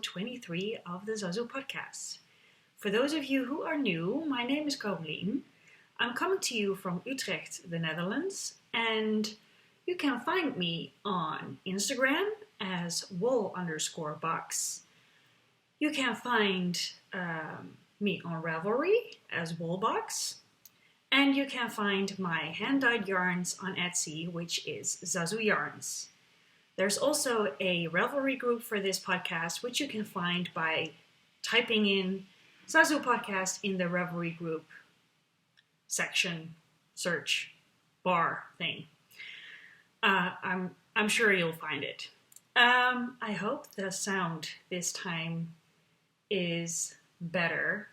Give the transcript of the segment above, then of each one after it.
23 of the Zazu podcast. For those of you who are new, my name is Caroline. I'm coming to you from Utrecht, the Netherlands, and you can find me on Instagram as wool_box. You can find me on Ravelry as woolbox, and you can find my hand-dyed yarns on Etsy, which is Zazu Yarns. There's also a Ravelry group for this podcast, which you can find by typing in Zazu Podcast in the Ravelry group section, search bar thing. I'm sure you'll find it. I hope the sound this time is better.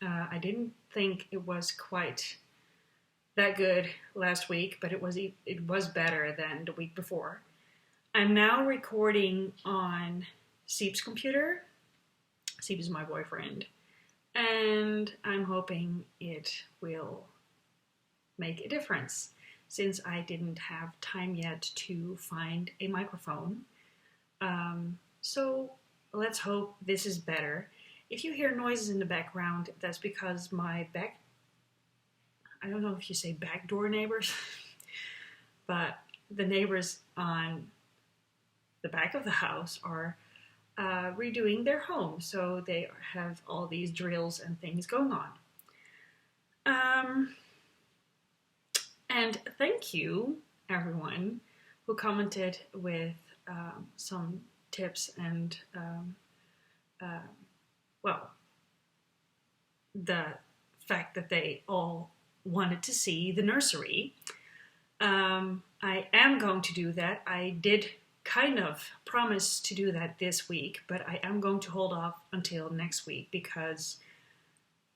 I didn't think it was quite that good last week, but it was better than the week before. I'm now recording on Siep's computer. Siep is my boyfriend. And I'm hoping it will make a difference, since I didn't have time yet to find a microphone. So let's hope this is better. If you hear noises in the background, that's because I don't know if you say backdoor neighbors, but the neighbors on the back of the house are redoing their home, so they have all these drills and things going on. And thank you, everyone who commented with some tips and, the fact that they all wanted to see the nursery. I am going to do that. I did kind of promise to do that this week, but I am going to hold off until next week, because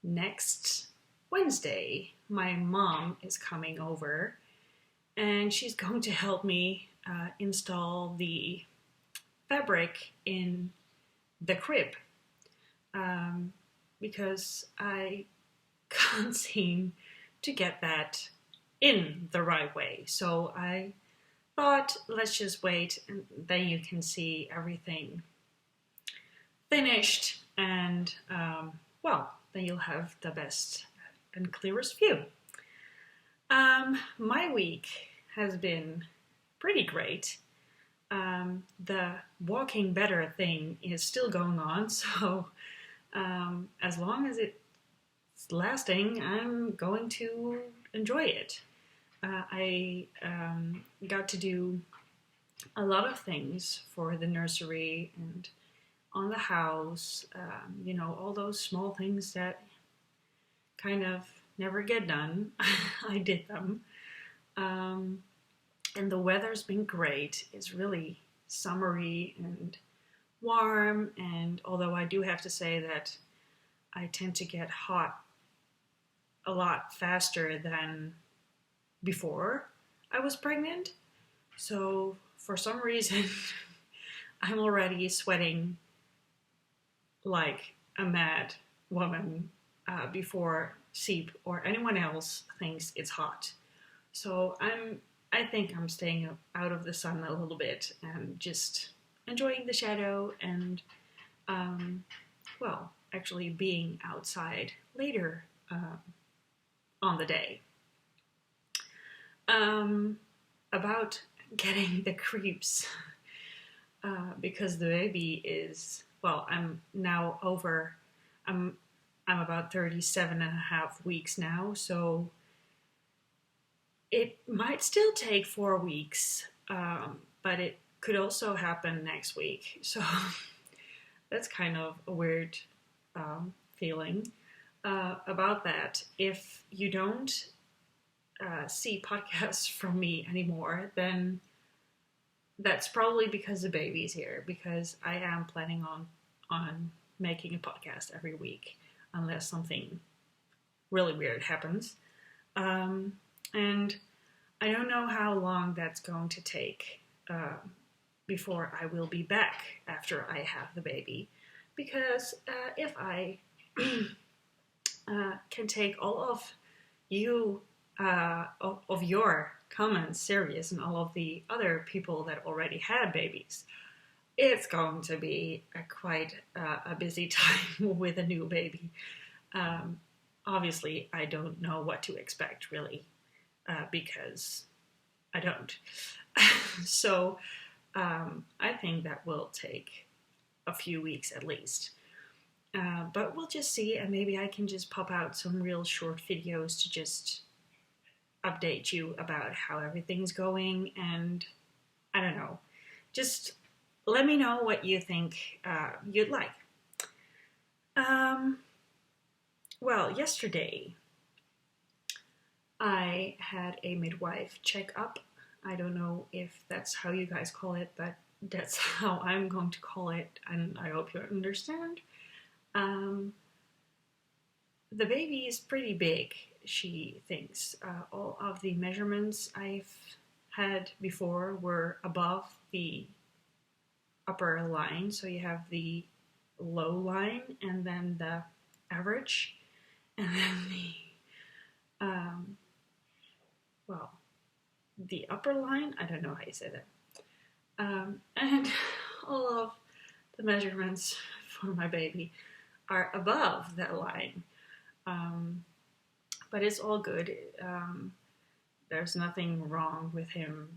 next Wednesday my mom is coming over and she's going to help me install the fabric in the crib, because I can't seem to get that in the right way. So I thought, let's just wait, and then you can see everything finished, and then you'll have the best and clearest view. My week has been pretty great. The walking better thing is still going on, so as long as it's lasting, I'm going to enjoy it. I got to do a lot of things for the nursery and on the house, all those small things that kind of never get done. I did them. And the weather's been great. It's really summery and warm, and although I do have to say that I tend to get hot a lot faster than before I was pregnant, so for some reason I'm already sweating like a mad woman before Siep or anyone else thinks it's hot. So I think I'm staying out of the sun a little bit and just enjoying the shadow and actually being outside later on the day. About getting the creeps, because the baby is, I'm about 37 and a half weeks now, so it might still take 4 weeks, but it could also happen next week, so that's kind of a weird feeling about that. If you don't see podcasts from me anymore, then that's probably because the baby's here, because I am planning on making a podcast every week unless something really weird happens, and I don't know how long that's going to take before I will be back after I have the baby, because if I can take all of you of your comments serious, and all of the other people that already had babies, it's going to be quite a busy time with a new baby. Um, Obviously, I don't know what to expect really, because I don't. So I think that will take a few weeks at least. But we'll just see, and maybe I can just pop out some real short videos to just update you about how everything's going, and I don't know, just let me know what you think you'd like. Um, well, yesterday I had a midwife check up. I don't know if that's how you guys call it, but that's how I'm going to call it, and I hope you understand. Um, the baby is pretty big, she thinks. All of the measurements I've had before were above the upper line. So you have the low line and then the average, and then well, the upper line. I don't know how you say that. And all of the measurements for my baby are above that line. But it's all good. There's nothing wrong with him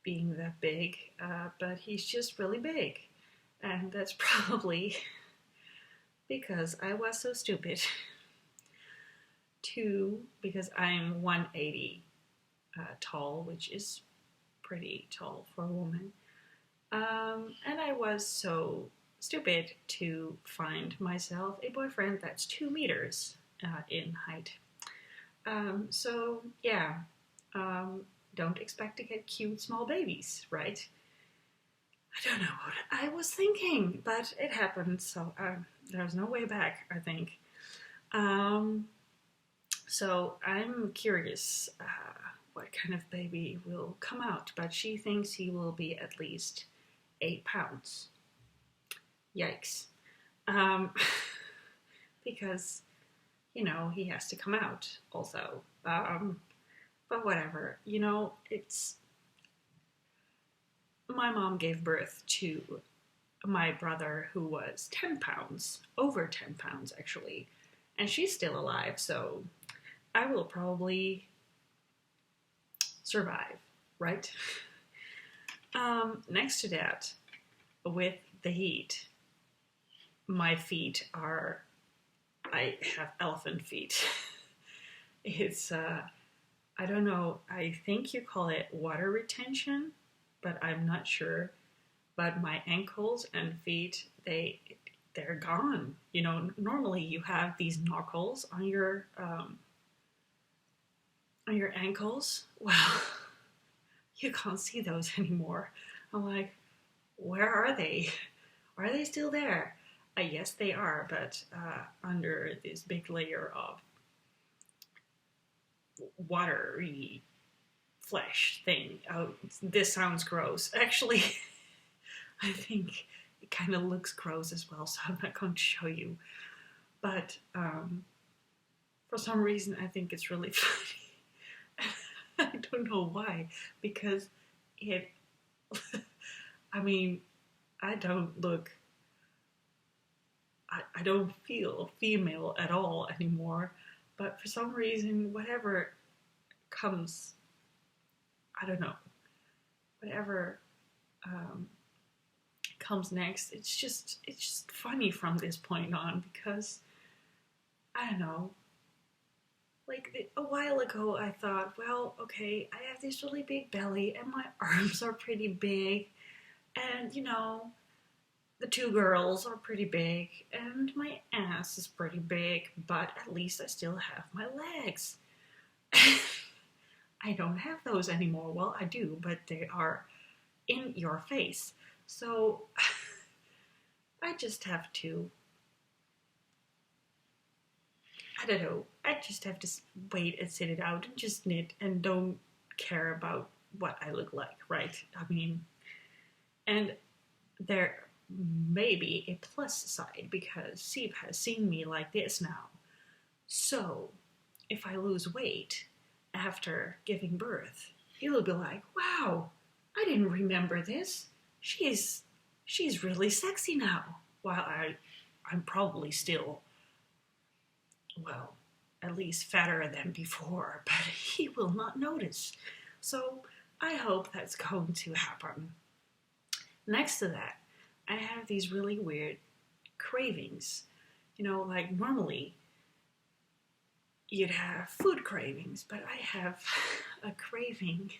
being that big, but he's just really big. And that's probably because I was so stupid. Two, because I'm 180 tall, which is pretty tall for a woman. And I was so stupid to find myself a boyfriend that's 2 meters in height. So, yeah, don't expect to get cute small babies, right? I don't know what I was thinking, but it happened, so there's no way back, I think. So I'm curious what kind of baby will come out, but she thinks he will be at least 8 pounds. Yikes. Because, he has to come out also. But whatever, it's... My mom gave birth to my brother who was 10 pounds, over 10 pounds actually, and she's still alive, so I will probably survive, right? Next to that, with the heat, my feet are, I have elephant feet. It's, I don't know, I think you call it water retention, but I'm not sure. But my ankles and feet, they're gone. Normally you have these knuckles on your ankles. Well, you can't see those anymore. I'm like, where are they? Are they still there? Yes, they are, but under this big layer of watery flesh thing. Oh, this sounds gross. Actually, I think it kind of looks gross as well, so I'm not going to show you. But for some reason, I think it's really funny. I don't know why, because it, I mean, I don't look, I don't feel female at all anymore, but for some reason, whatever comes, I don't know, whatever comes next, it's just funny from this point on, because, I don't know, like a while ago I thought, well, okay, I have this really big belly and my arms are pretty big, and the 2 girls are pretty big, and my ass is pretty big, but at least I still have my legs. I don't have those anymore. Well, I do, but they are in your face. So I just have to, I don't know, I just have to wait and sit it out and just knit and don't care about what I look like, right? I mean, and there may be a plus side, because Steve has seen me like this now. So if I lose weight after giving birth, he will be like, wow, I didn't remember this. She's she's really sexy now. While I'm probably still, well, at least fatter than before, but he will not notice. So I hope that's going to happen. Next to that, I have these really weird cravings. Like normally you'd have food cravings, but I have a craving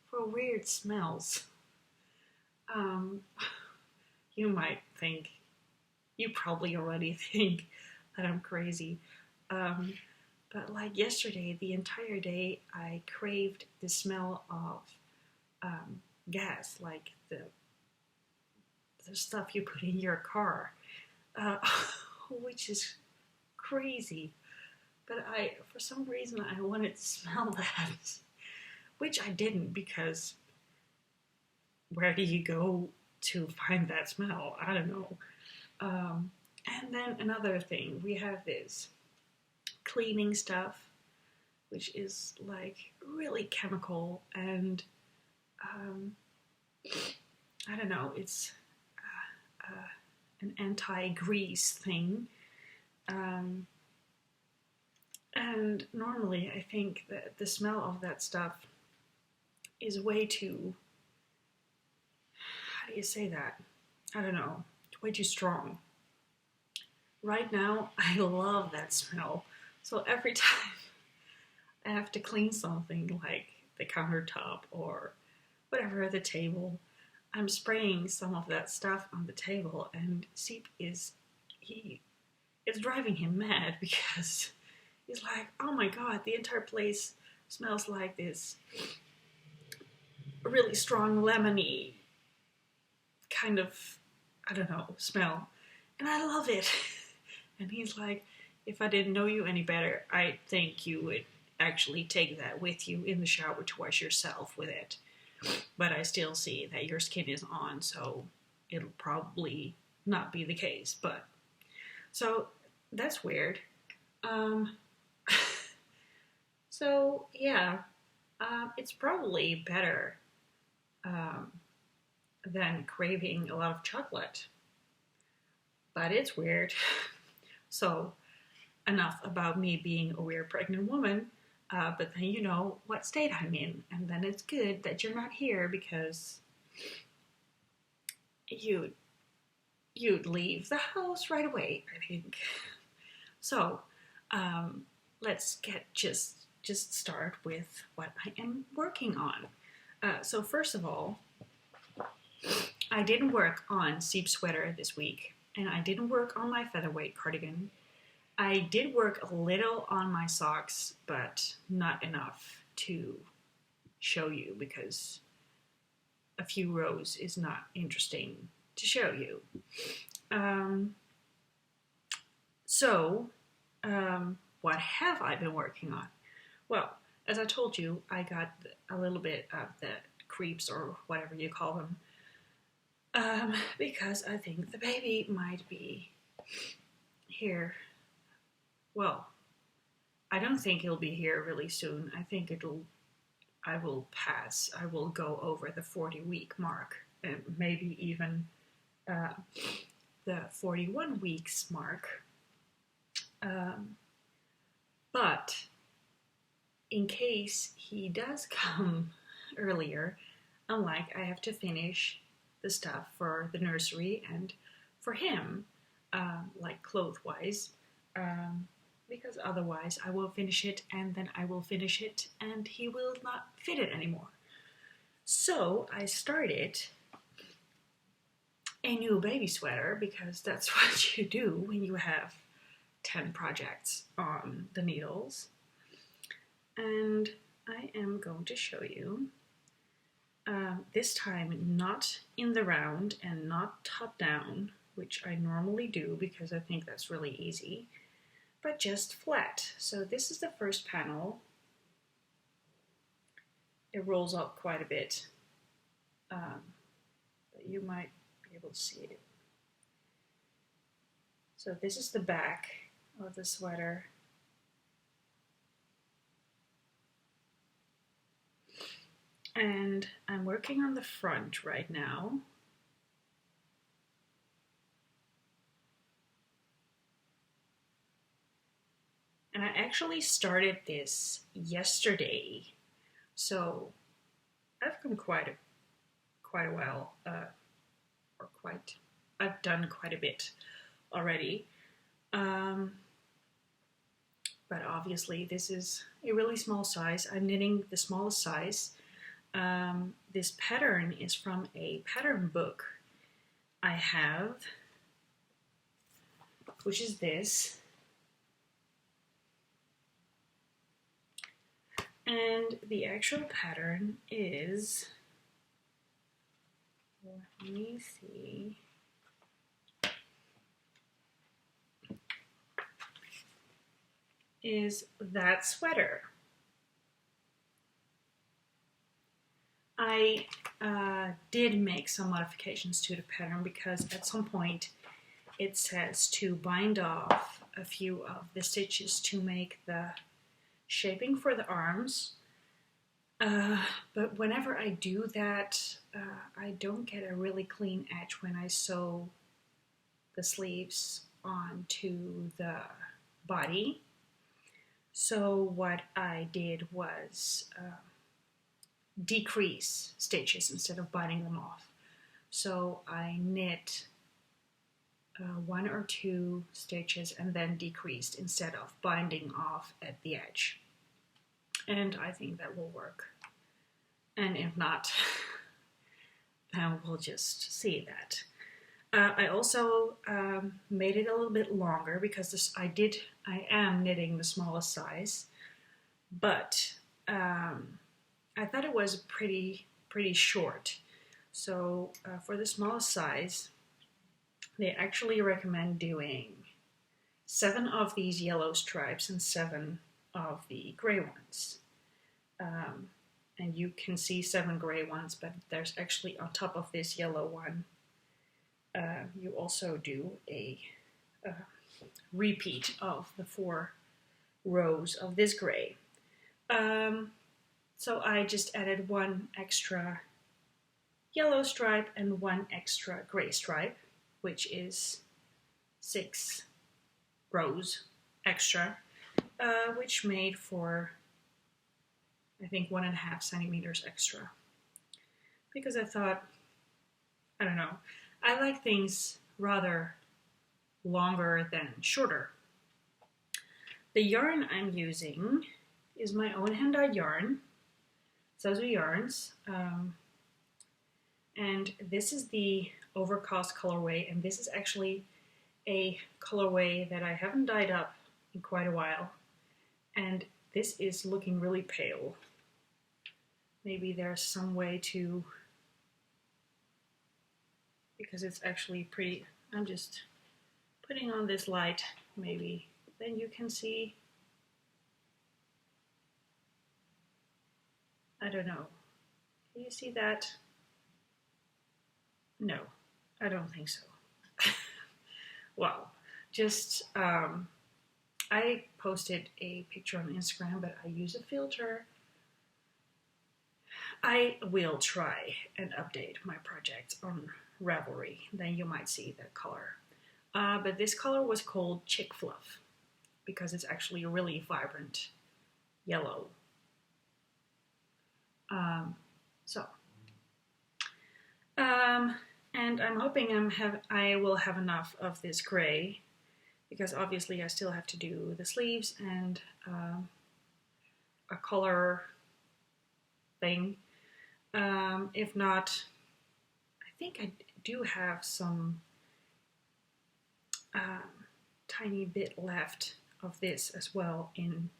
for weird smells. Um, you might think, you probably already think that I'm crazy. But like yesterday, the entire day, I craved the smell of gas, like the stuff you put in your car, which is crazy. But for some reason, I wanted to smell that, which I didn't, because where do you go to find that smell? I don't know. And then another thing, we have this cleaning stuff, which is like really chemical, and I don't know, it's an anti-grease thing. And normally I think that the smell of that stuff is way too, how do you say that? I don't know, way too strong. Right now, I love that smell. So every time I have to clean something like the countertop or whatever, the table, I'm spraying some of that stuff on the table, and Seep it's driving him mad, because he's like, oh my god, the entire place smells like this really strong lemony kind of, I don't know, smell. And I love it. And he's like, if I didn't know you any better, I think you would actually take that with you in the shower to wash yourself with it. But I still see that your skin is on, so it'll probably not be the case. But so that's weird. So yeah, it's probably better than craving a lot of chocolate. But it's weird. So enough about me being a weird pregnant woman. But then you know what state I'm in, and then it's good that you're not here, because you'd leave the house right away, I think. So let's just start with what I am working on. So first of all, I didn't work on Seep's sweater this week, and I didn't work on my featherweight cardigan. I did work a little on my socks, but not enough to show you, because a few rows is not interesting to show you. What have I been working on? Well, as I told you, I got a little bit of the creeps, or whatever you call them, because I think the baby might be here. Well, I don't think he'll be here really soon. I think I will pass. I will go over the 40-week mark, and maybe even the 41 weeks mark. But in case he does come earlier, I have to finish the stuff for the nursery and for him, like clothes-wise, because otherwise I will finish it, and then I will finish it, and he will not fit it anymore. So I started a new baby sweater, because that's what you do when you have 10 projects on the needles. And I am going to show you, this time not in the round and not top down, which I normally do because I think that's really easy, but just flat. So this is the first panel. It rolls up quite a bit, but you might be able to see it. So this is the back of the sweater. And I'm working on the front right now. And I actually started this yesterday, so I've come quite a while, I've done quite a bit already. But obviously this is a really small size. I'm knitting the smallest size. This pattern is from a pattern book I have, which is this. And the actual pattern is, let me see, is that sweater. I did make some modifications to the pattern because at some point it says to bind off a few of the stitches to make the shaping for the arms. But whenever I do that, I don't get a really clean edge when I sew the sleeves onto the body. So what I did was decrease stitches instead of biting them off. So I knit 1 or 2 stitches and then decreased instead of binding off at the edge. And I think that will work. And if not, then we'll just see that. I also made it a little bit longer because I am knitting the smallest size, but I thought it was pretty short. So for the smallest size, they actually recommend doing 7 of these yellow stripes and 7 of the gray ones. And you can see 7 gray ones, but there's actually on top of this yellow one, you also do a repeat of the 4 rows of this gray. So I just added 1 extra yellow stripe and 1 extra gray stripe, which is 6 rows extra, which made for, I think, 1.5 centimeters extra. Because I thought, I don't know, I like things rather longer than shorter. The yarn I'm using is my own hand-dyed yarn, Zazu yarns, and this is the Overcast colorway, and this is actually a colorway that I haven't dyed up in quite a while, and this is looking really pale. Maybe there's some way to, because it's actually pretty, I'm just putting on this light, maybe then you can see. I don't know. Can you see that? No, I don't think so. Well, just, I posted a picture on Instagram, but I use a filter. I will try and update my project on Ravelry, then you might see that color. But this color was called Chick Fluff because it's actually a really vibrant yellow. And I'm hoping I will have enough of this gray, because obviously I still have to do the sleeves and a collar thing. If not, I think I do have some tiny bit left of this as well in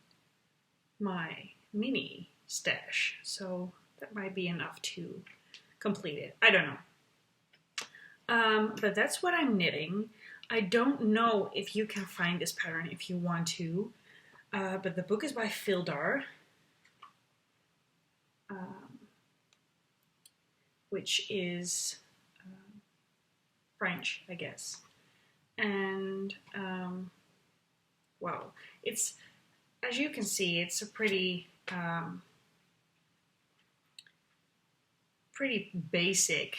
my mini stash, so that might be enough to complete it. I don't know. But that's what I'm knitting. I don't know if you can find this pattern if you want to, but the book is by Fildar, which is French, I guess. And wow, it's, as you can see, it's a pretty basic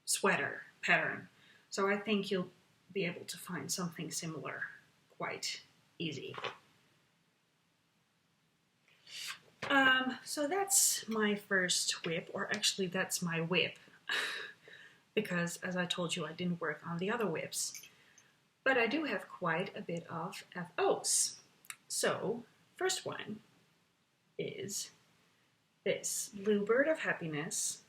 sweater pattern. So I think you'll be able to find something similar quite easy. So that's my first whip, or actually that's my whip, because as I told you, I didn't work on the other whips. But I do have quite a bit of FOs. So, first one is this Bluebird of Happiness.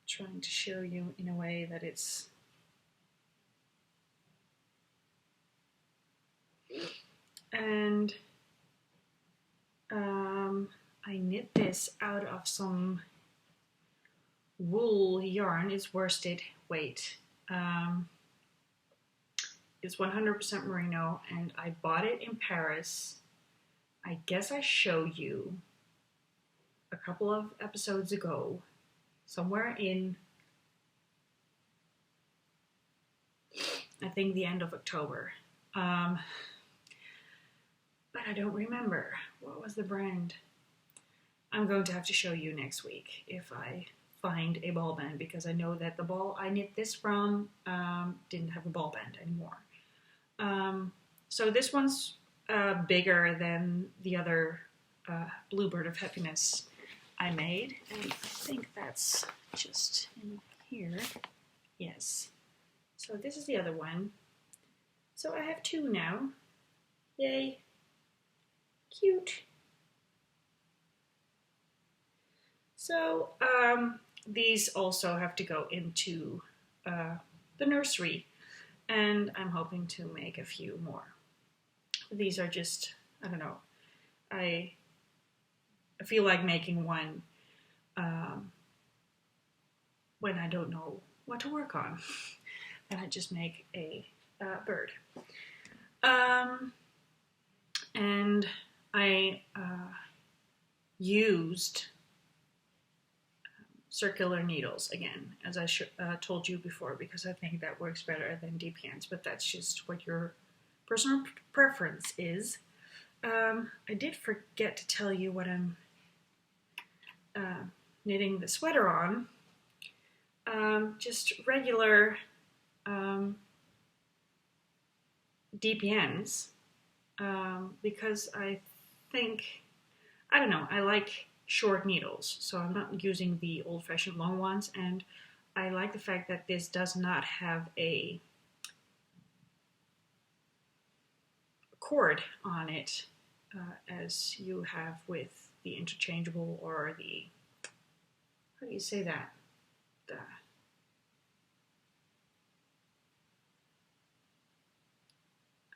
Trying to show you in a way that it's and I knit this out of some wool yarn. It's worsted weight. It's 100% merino, and I bought it in Paris. I guess I showed you a couple of episodes ago, somewhere in, I think, the end of October. But I don't remember. What was the brand? I'm going to have to show you next week if I find a ball band, because I know that the ball I knit this from didn't have a ball band anymore. So this one's bigger than the other Bluebird of Happiness I made, and I think that's just in here. Yes. So this is the other one. So I have two now. Yay. Cute. So these also have to go into the nursery, and I'm hoping to make a few more. These are just, I don't know, I feel like making one when I don't know what to work on, and I just make a bird. And I used circular needles again, as I told you before, because I think that works better than deep hands, but that's just what your personal preference is. I did forget to tell you what I'm knitting the sweater on. Just regular DPNs, because I think, I don't know, I like short needles, so I'm not using the old-fashioned long ones, and I like the fact that this does not have a cord on it, as you have with the interchangeable, or the, how do you say that?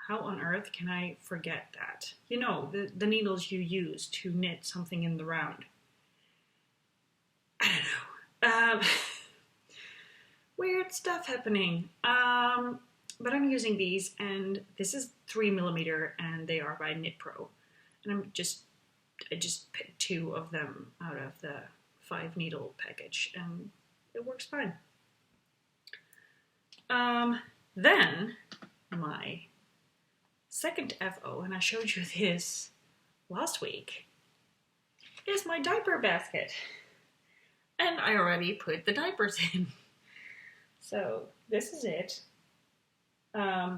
How on earth can I forget that? You know, the needles you use to knit something in the round. I don't know. Weird stuff happening. But I'm using these, and this is 3mm, and they are by Knit Pro. And I just picked two of them out of the 5 needle package, and it works fine. Then my second FO, and I showed you this last week, is my diaper basket. And I already put the diapers in. So this is it.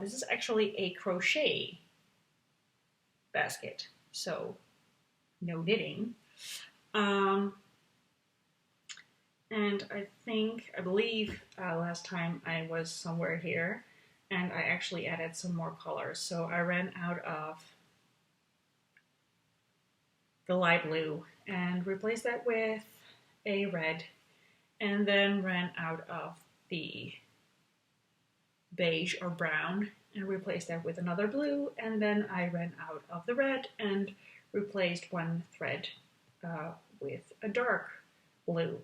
This is actually a crochet basket, so no knitting. And I believe last time I was somewhere here, and I actually added some more colors. So I ran out of the light blue and replaced that with a red, and then ran out of the beige or brown and replaced that with another blue, and then I ran out of the red and replaced one thread with a dark blue.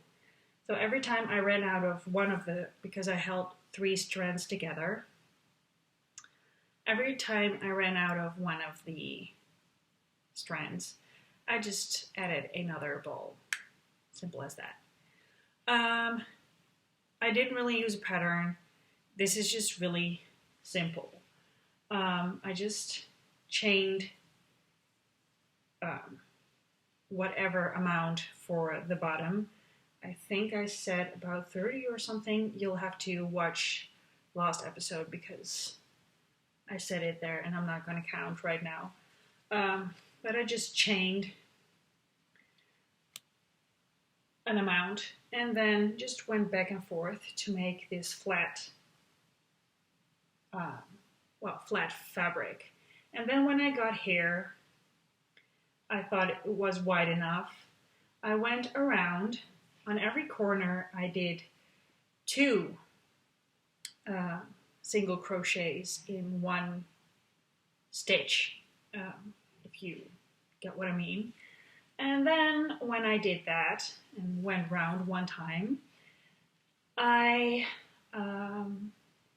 So every time I ran out of one of the, because I held 3 strands together, every time I ran out of one of the strands, I just added another ball. Simple as that. I didn't really use a pattern. This is just really simple. I just chained whatever amount for the bottom. I think I said about 30 or something. You'll have to watch last episode because I said it there and I'm not going to count right now. But I just chained an amount and then just went back and forth to make this flat, flat fabric. And then when I got here, I thought it was wide enough. I went around. On every corner I did 2 single crochets in one stitch, if you get what I mean. And then when I did that and went round one time, I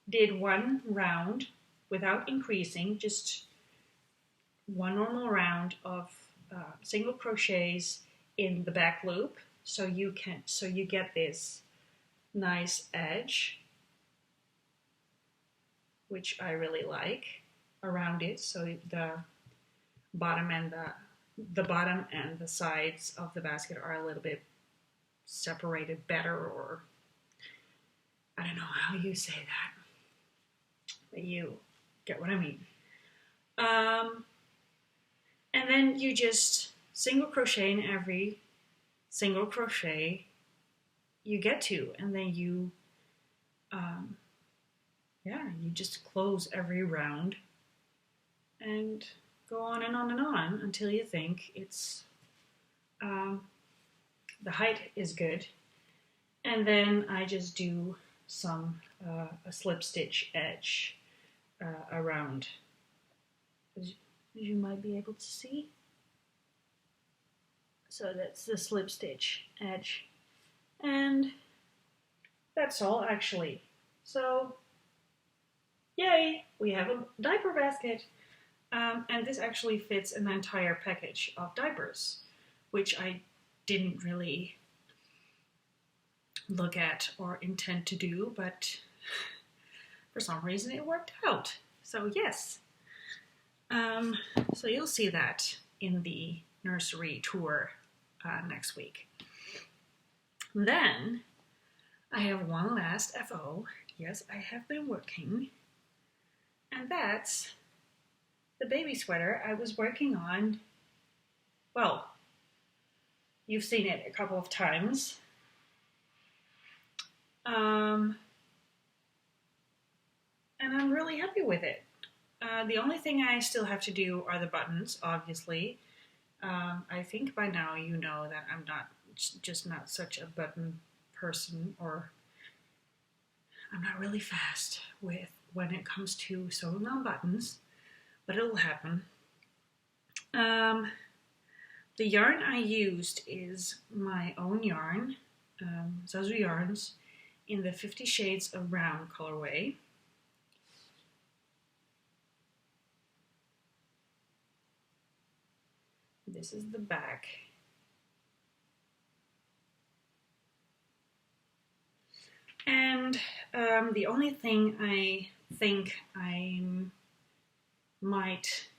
did 1 round without increasing, just 1 normal round of single crochets in the back loop, so you get this nice edge, which I really like around it. So the bottom and the sides of the basket are a little bit separated better, or I don't know how you say that, but you get what I mean. And then you just single crochet in every single crochet you get to, and then you just close every round and go on and on and on until you think it's the height is good. And then I just do a slip stitch edge around, as you might be able to see. So that's the slip stitch edge, and that's all actually. So yay, we have a diaper basket, and this actually fits an entire package of diapers, which I didn't really look at or intend to do, but for some reason it worked out. So yes, so you'll see that in the nursery tour next week. Then I have one last FO. Yes, I have been working, and that's the baby sweater I was working on. Well, you've seen it a couple of times. And I'm really happy with it. The only thing I still have to do are the buttons, obviously. I think by now you know that I'm not such a button person, or I'm not really fast when it comes to sewing on buttons, but it'll happen. The yarn I used is my own yarn, Zazu yarns, in the 50 Shades of Brown colorway. This is the back. And the only thing I think I might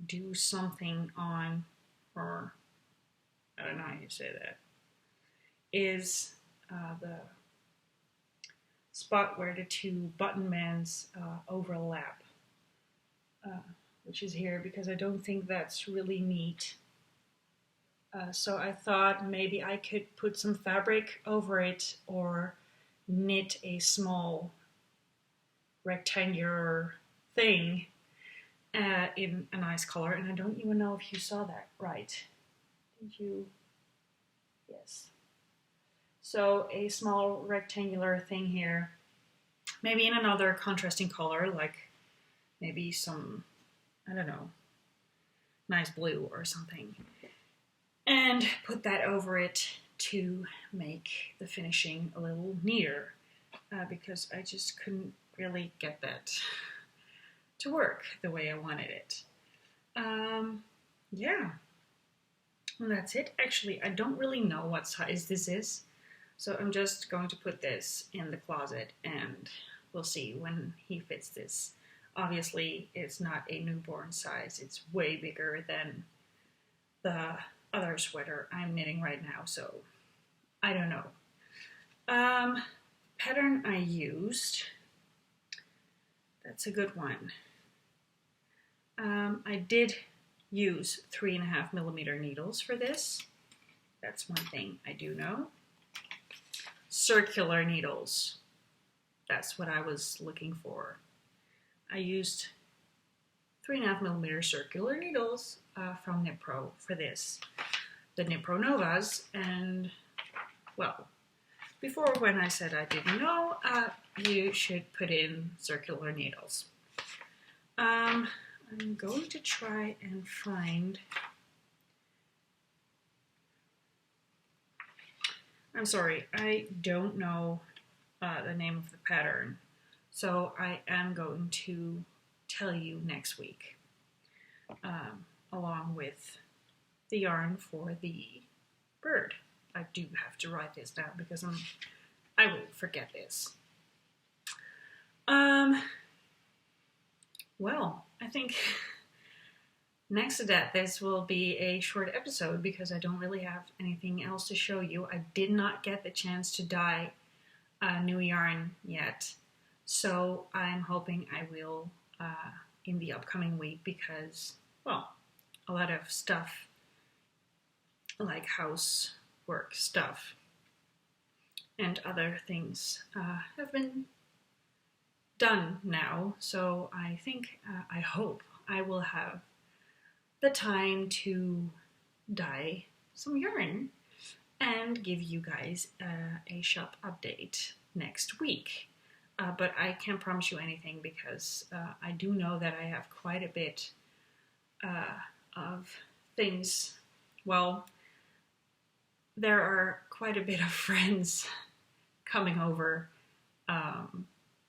do something on, or I don't know how you say that, is the spot where the 2 button bands overlap, which is here, because I don't think that's really neat. So I thought maybe I could put some fabric over it, or knit a small rectangular thing in a nice color. And I don't even know if you saw that right. Did you? Yes. So a small rectangular thing here, maybe in another contrasting color, like maybe some, I don't know, nice blue or something. And put that over it to make the finishing a little neater, because I just couldn't really get that to work the way I wanted it. Yeah, and that's it. Actually, I don't really know what size this is, so I'm just going to put this in the closet and we'll see when he fits this. Obviously, it's not a newborn size. It's way bigger than the other sweater I'm knitting right now, so I don't know. Pattern I used That's a good one. I did use 3.5mm needles for this. That's one thing I do know. Circular needles. That's what I was looking for. I used 3.5mm circular needles from Nipro for this. The Nipro Novas, and well, before when I said I didn't know, you should put in circular needles. I'm going to try and find, I'm sorry, I don't know the name of the pattern, so I am going to tell you next week, along with the yarn for the bird. I do have to write this down because I will forget this. Well, I think next to that, this will be a short episode because I don't really have anything else to show you. I did not get the chance to dye new yarn yet, so I'm hoping I will in the upcoming week because, well, a lot of stuff like housework stuff and other things have been done now, so I think, I hope I will have the time to dye some yarn and give you guys a shop update next week. But I can't promise you anything because I do know that I have quite a bit of things. Well, there are quite a bit of friends coming over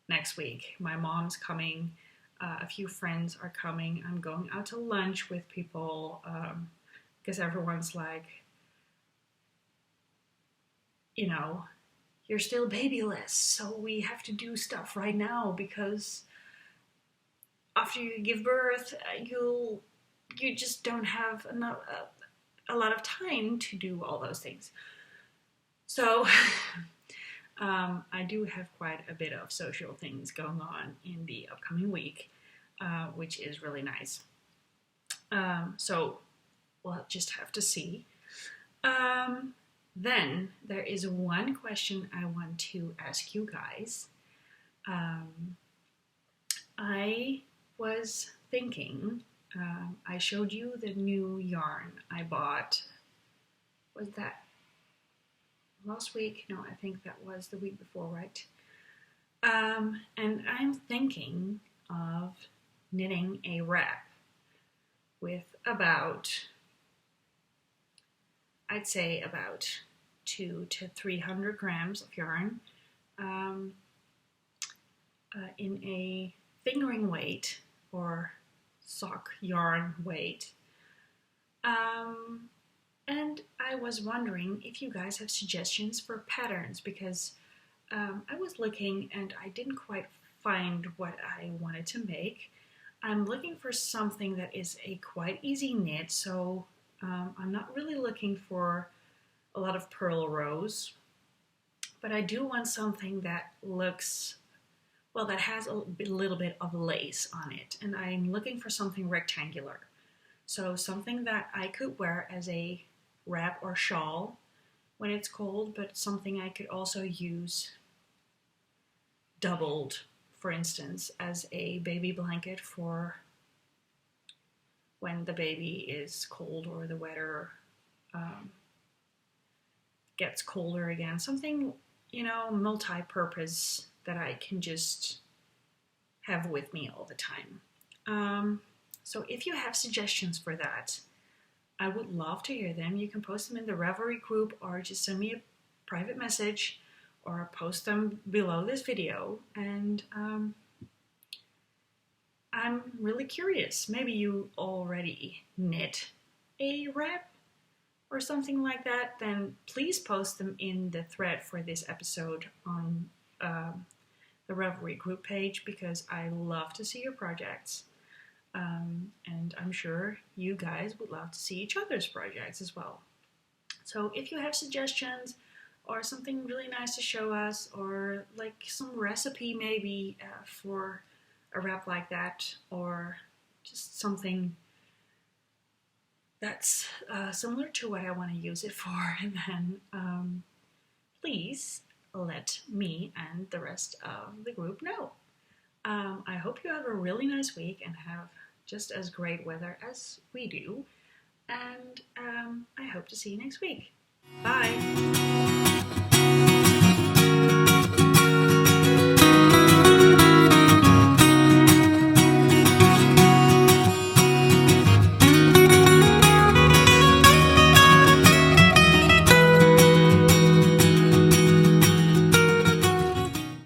next week. My mom's coming, a few friends are coming. I'm going out to lunch with people because everyone's like, you know, you're still babyless, so we have to do stuff right now because after you give birth, you just don't have enough, a lot of time to do all those things. So I do have quite a bit of social things going on in the upcoming week, which is really nice. So we'll just have to see. Then there is one question I want to ask you guys. I was thinking, I showed you the new yarn I bought. Was that last week? No, I think that was the week before, right? And I'm thinking of knitting a wrap with about, I'd say about 200 to 300 grams of yarn in a fingering weight or sock yarn weight. And I was wondering if you guys have suggestions for patterns because I was looking and I didn't quite find what I wanted to make. I'm looking for something that is a quite easy knit, so I'm not really looking for a lot of purl rows, but I do want something that looks, well, that has a little bit of lace on it, and I'm looking for something rectangular. So something that I could wear as a wrap or shawl when it's cold, but something I could also use doubled, for instance, as a baby blanket for when the baby is cold or the weather gets colder again. Something, you know, multi-purpose that I can just have with me all the time. So if you have suggestions for that, I would love to hear them. You can post them in the Ravelry group or just send me a private message or post them below this video. And I'm really curious. Maybe you already knit a wrap or something like that. Then please post them in the thread for this episode on the Ravelry group page because I love to see your projects. And I'm sure you guys would love to see each other's projects as well. So if you have suggestions or something really nice to show us or like some recipe maybe for a wrap like that, or just something that's similar to what I want to use it for, and then please let me and the rest of the group know. I hope you have a really nice week and have just as great weather as we do. And I hope to see you next week. Bye!